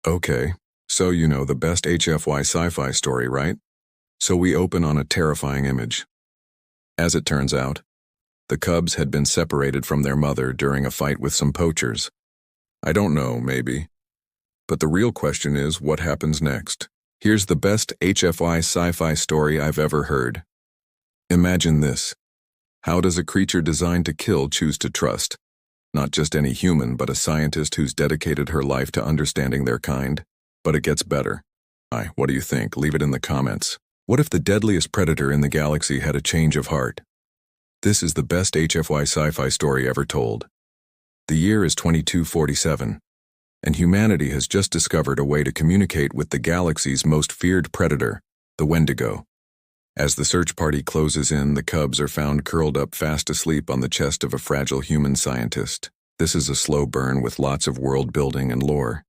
Okay, so you know the best HFY sci-fi story, right? So we open on a terrifying image. As it turns out, the cubs had been separated from their mother during a fight with some poachers. I don't know, maybe. But the real question is, what happens next? Here's the best HFY sci-fi story I've ever heard. Imagine this. How does a creature designed to kill choose to trust? Not just any human, but a scientist who's dedicated her life to understanding their kind. But it gets better. What do you think? Leave it in the comments. What if the deadliest predator in the galaxy had a change of heart? This is the best HFY sci-fi story ever told. The year is 2247, and humanity has just discovered a way to communicate with the galaxy's most feared predator, the Wendigo. As the search party closes in, the cubs are found curled up fast asleep on the chest of a fragile human scientist. This is a slow burn with lots of world building and lore.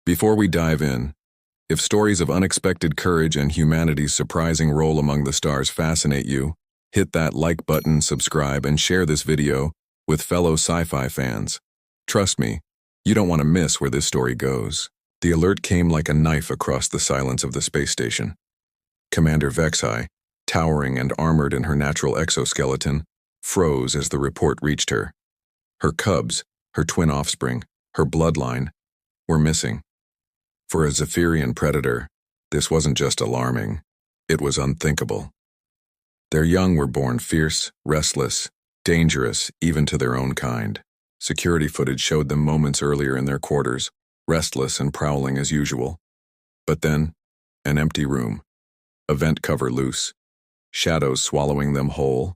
Before we dive in, if stories of unexpected courage and humanity's surprising role among the stars fascinate you, hit that like button, subscribe, and share this video with fellow sci-fi fans. Trust me, you don't want to miss where this story goes. The alert came like a knife across the silence of the space station. Commander Vexhi, towering and armored in her natural exoskeleton, froze as the report reached her. Her cubs, her twin offspring, her bloodline, were missing. For a Zephyrian predator, this wasn't just alarming, it was unthinkable. Their young were born fierce, restless, dangerous, even to their own kind. Security footage showed them moments earlier in their quarters, restless and prowling as usual. But then, an empty room, a vent cover loose, shadows swallowing them whole.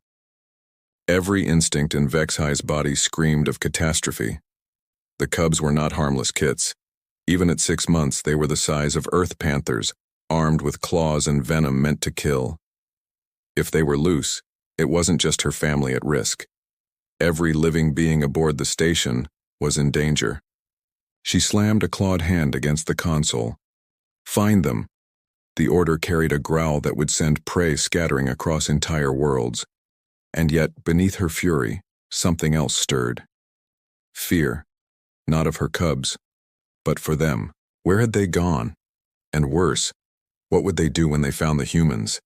Every instinct in Vexhi's body screamed of catastrophe. The cubs were not harmless kits. Even at 6 months, they were the size of earth panthers, armed with claws and venom meant to kill. If they were loose, it wasn't just her family at risk. Every living being aboard the station was in danger. She slammed a clawed hand against the console. Find them. The order carried a growl that would send prey scattering across entire worlds. And yet, beneath her fury, something else stirred. Fear, not of her cubs, but for them. Where had they gone? And worse, what would they do when they found the humans?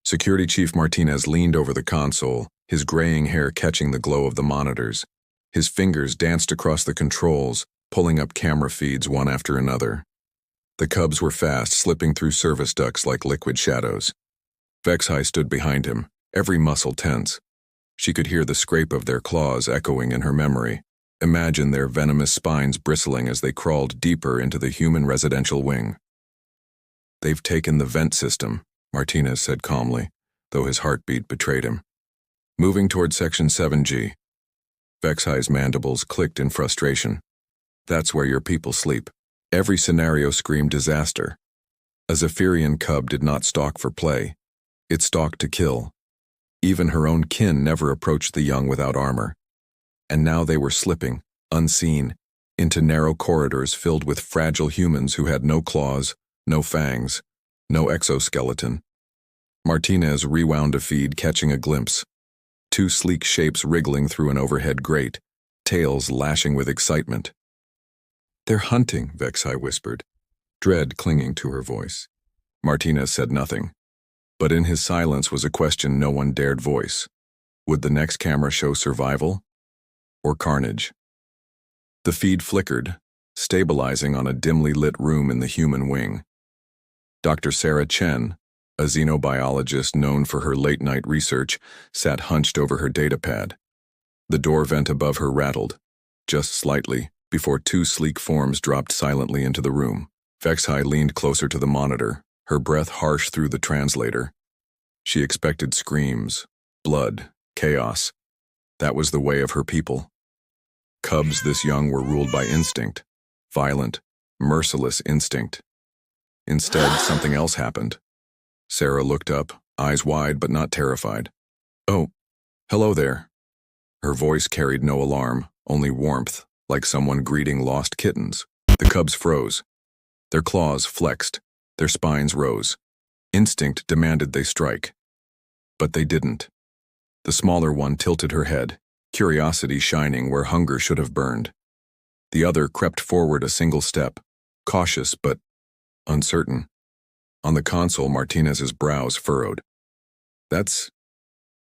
Security Chief Martinez leaned over the console, his graying hair catching the glow of the monitors. His fingers danced across the controls, pulling up camera feeds one after another. The cubs were fast, slipping through service ducts like liquid shadows. Vexhi stood behind him, every muscle tense. She could hear the scrape of their claws echoing in her memory. Imagine their venomous spines bristling as they crawled deeper into the human residential wing. "They've taken the vent system," Martinez said calmly, though his heartbeat betrayed him. Moving toward Section 7G. Vexhi's mandibles clicked in frustration. "That's where your people sleep." Every scenario screamed disaster. A Zephyrian cub did not stalk for play. It stalked to kill. Even her own kin never approached the young without armor. And now they were slipping, unseen, into narrow corridors filled with fragile humans who had no claws, no fangs, no exoskeleton. Martinez rewound a feed, catching a glimpse. 2 sleek shapes wriggling through an overhead grate, tails lashing with excitement. "They're hunting," Vexhi whispered, dread clinging to her voice. Martinez said nothing, but in his silence was a question no one dared voice. Would the next camera show survival or carnage? The feed flickered, stabilizing on a dimly lit room in the human wing. Dr. Sarah Chen, a xenobiologist known for her late-night research, sat hunched over her datapad. The door vent above her rattled, just slightly, before 2 sleek forms dropped silently into the room. Vexhi leaned closer to the monitor, her breath harsh through the translator. She expected screams, blood, chaos. That was the way of her people. Cubs this young were ruled by instinct, violent, merciless instinct. Instead, something else happened. Sarah looked up, eyes wide but not terrified. "Oh, hello there." Her voice carried no alarm, only warmth, like someone greeting lost kittens. The cubs froze. Their claws flexed, their spines rose. Instinct demanded they strike. But they didn't. The smaller one tilted her head, curiosity shining where hunger should have burned. The other crept forward a single step, cautious but uncertain. On the console, Martinez's brows furrowed. That's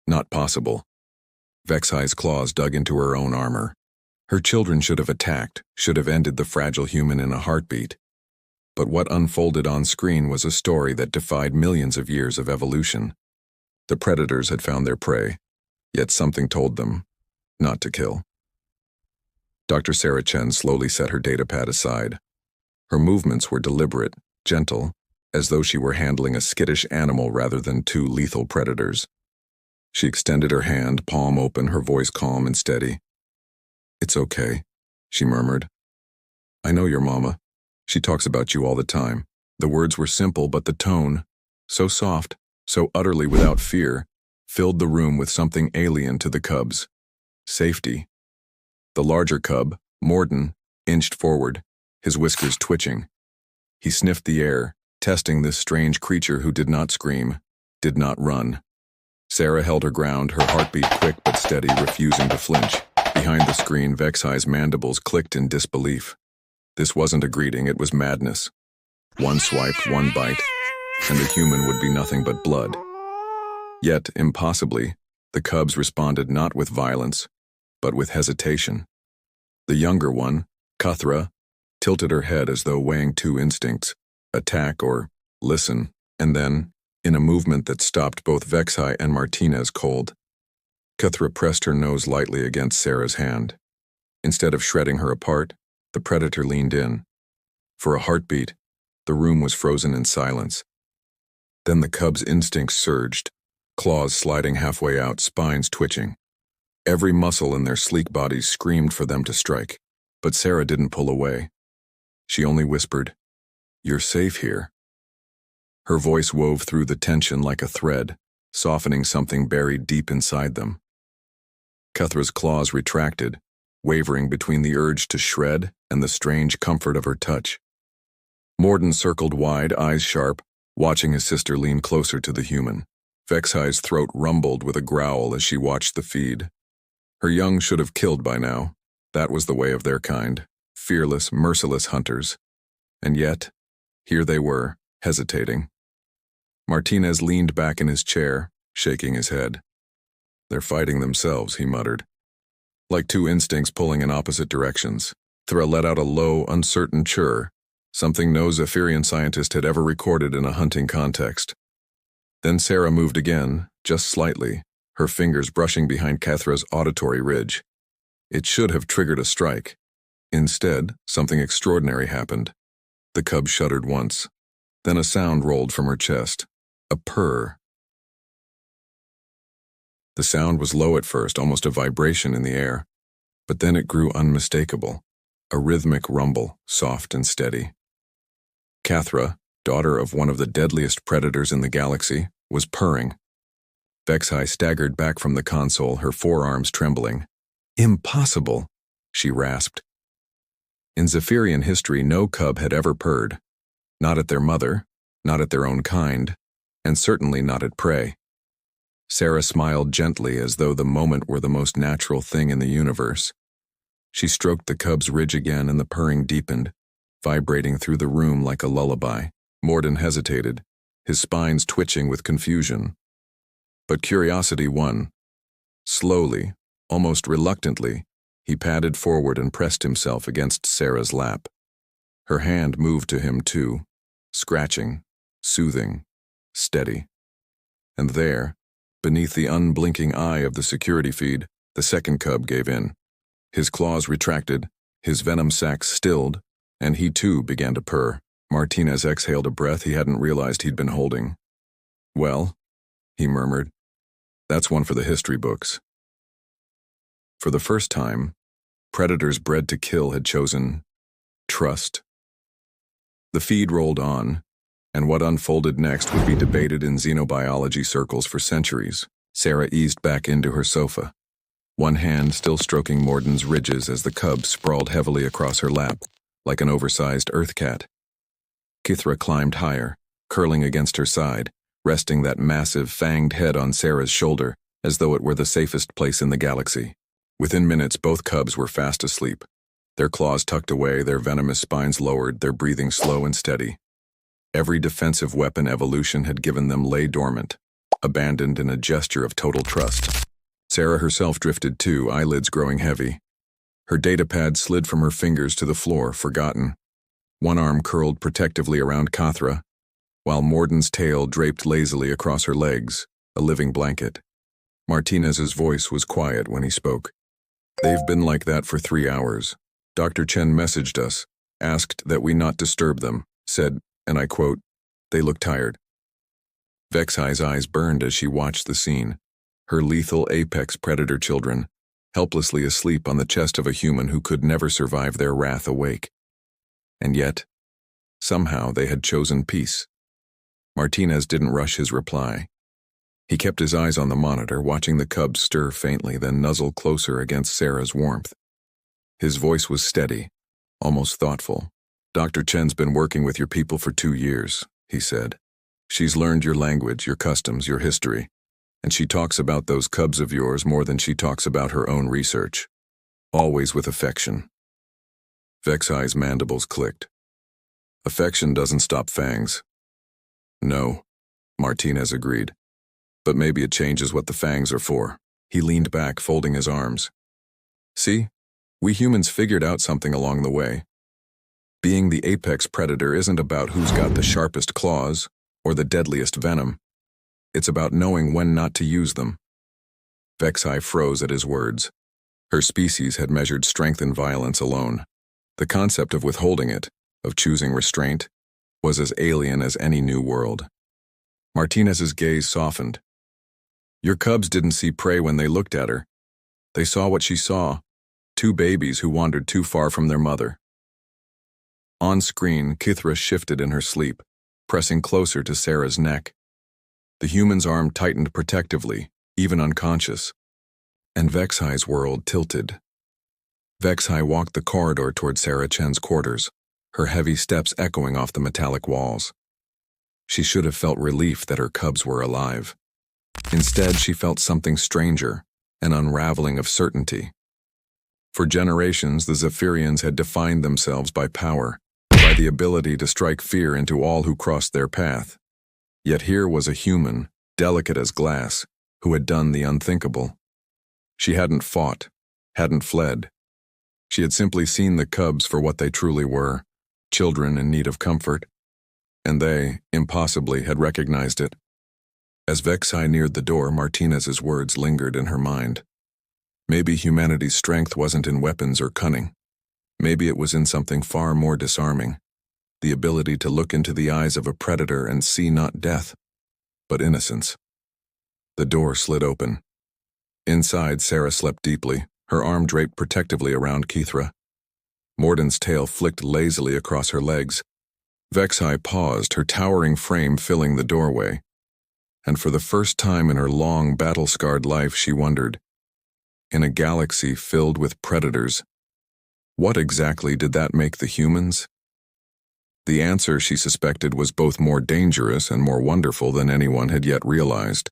not possible. Vexhi's claws dug into her own armor. Her children should have attacked, should have ended the fragile human in a heartbeat. But what unfolded on screen was a story that defied millions of years of evolution. The predators had found their prey, yet something told them not to kill. Dr. Sarah Chen slowly set her datapad aside. Her movements were deliberate, gentle, as though she were handling a skittish animal rather than two lethal predators. She extended her hand, palm open, her voice calm and steady. "It's okay," she murmured. "I know your mama. She talks about you all the time." The words were simple, but the tone, so soft, so utterly without fear, filled the room with something alien to the cubs. Safety. The larger cub, Morden, inched forward, his whiskers twitching. He sniffed the air, testing this strange creature who did not scream, did not run. Sarah held her ground, her heartbeat quick but steady, refusing to flinch. Behind the screen, Vexhi's mandibles clicked in disbelief. This wasn't a greeting, it was madness. One swipe, one bite, and the human would be nothing but blood. Yet, impossibly, the cubs responded not with violence, but with hesitation. The younger one, Cuthra, tilted her head as though weighing two instincts, attack or listen, and then, in a movement that stopped both Vexhi and Martinez cold, Cuthra pressed her nose lightly against Sarah's hand. Instead of shredding her apart, the predator leaned in. For a heartbeat, the room was frozen in silence. Then the cub's instincts surged, claws sliding halfway out, spines twitching. Every muscle in their sleek bodies screamed for them to strike, but Sarah didn't pull away. She only whispered, "You're safe here." Her voice wove through the tension like a thread, softening something buried deep inside them. Cuthra's claws retracted, wavering between the urge to shred and the strange comfort of her touch. Morden circled wide, eyes sharp, watching his sister lean closer to the human. Vexhi's throat rumbled with a growl as she watched the feed. Her young should have killed by now. That was the way of their kind, fearless, merciless hunters. And yet, here they were, hesitating. Martinez leaned back in his chair, shaking his head. "They're fighting themselves," he muttered. Like two instincts pulling in opposite directions, Thra let out a low, uncertain chirr, something no Zephyrian scientist had ever recorded in a hunting context. Then Sarah moved again, just slightly, her fingers brushing behind Cuthra's auditory ridge. It should have triggered a strike. Instead, something extraordinary happened. The cub shuddered once. Then a sound rolled from her chest. A purr. The sound was low at first, almost a vibration in the air. But then it grew unmistakable. A rhythmic rumble, soft and steady. Cuthra, daughter of one of the deadliest predators in the galaxy, was purring. Vexhi staggered back from the console, her forearms trembling. "Impossible," she rasped. In Zephyrian history, no cub had ever purred. Not at their mother, not at their own kind, and certainly not at prey. Sarah smiled gently as though the moment were the most natural thing in the universe. She stroked the cub's ridge again and the purring deepened, vibrating through the room like a lullaby. Morden hesitated, his spines twitching with confusion. But curiosity won. Slowly, almost reluctantly, he padded forward and pressed himself against Sarah's lap. Her hand moved to him too, scratching, soothing, steady. And there, beneath the unblinking eye of the security feed, the second cub gave in. His claws retracted, his venom sacs stilled, and he too began to purr. Martinez exhaled a breath he hadn't realized he'd been holding. "Well," he murmured, "that's one for the history books." For the first time, predators bred to kill had chosen trust. The feed rolled on, and what unfolded next would be debated in xenobiology circles for centuries. Sarah eased back into her sofa, one hand still stroking Morden's ridges as the cub sprawled heavily across her lap, like an oversized earth cat. Cuthra climbed higher, curling against her side, resting that massive, fanged head on Sarah's shoulder, as though it were the safest place in the galaxy. Within minutes, both cubs were fast asleep. Their claws tucked away, their venomous spines lowered, their breathing slow and steady. Every defensive weapon evolution had given them lay dormant, abandoned in a gesture of total trust. Sarah herself drifted too, eyelids growing heavy. Her datapad slid from her fingers to the floor, forgotten. One arm curled protectively around Kathra, while Morden's tail draped lazily across her legs, a living blanket. Martinez's voice was quiet when he spoke. "They've been like that for 3 hours. Dr. Chen messaged us, asked that we not disturb them, said, and I quote, 'They look tired.'" Vexai's eyes burned as she watched the scene. Her lethal apex predator children, helplessly asleep on the chest of a human who could never survive their wrath awake. And yet, somehow they had chosen peace. Martinez didn't rush his reply. He kept his eyes on the monitor, watching the cubs stir faintly, then nuzzle closer against Sarah's warmth. His voice was steady, almost thoughtful. "Dr. Chen's been working with your people for 2 years, he said. "She's learned your language, your customs, your history, and she talks about those cubs of yours more than she talks about her own research. Always with affection." Vexai's mandibles clicked. "Affection doesn't stop fangs." "No," Martinez agreed. "But maybe it changes what the fangs are for." He leaned back, folding his arms. "See? We humans figured out something along the way. Being the apex predator isn't about who's got the sharpest claws or the deadliest venom. It's about knowing when not to use them." Vexai froze at his words. Her species had measured strength and violence alone. The concept of withholding it, of choosing restraint, was as alien as any new world. Martinez's gaze softened. "Your cubs didn't see prey when they looked at her. They saw what she saw. 2 babies who wandered too far from their mother." On screen, Kithra shifted in her sleep, pressing closer to Sarah's neck. The human's arm tightened protectively, even unconscious, and Vexai's world tilted. Vexai walked the corridor toward Sarah Chen's quarters, her heavy steps echoing off the metallic walls. She should have felt relief that her cubs were alive. Instead, she felt something stranger, an unraveling of certainty. For generations, the Zephyrians had defined themselves by power, by the ability to strike fear into all who crossed their path. Yet here was a human, delicate as glass, who had done the unthinkable. She hadn't fought, hadn't fled. She had simply seen the cubs for what they truly were, children in need of comfort. And they, impossibly, had recognized it. As Vexai neared the door, Martinez's words lingered in her mind. Maybe humanity's strength wasn't in weapons or cunning. Maybe it was in something far more disarming. The ability to look into the eyes of a predator and see not death, but innocence. The door slid open. Inside, Sarah slept deeply, her arm draped protectively around Kithra. Morden's tail flicked lazily across her legs. Vexai paused, her towering frame filling the doorway. And for the first time in her long, battle-scarred life, she wondered, in a galaxy filled with predators, what exactly did that make the humans? The answer, she suspected, was both more dangerous and more wonderful than anyone had yet realized.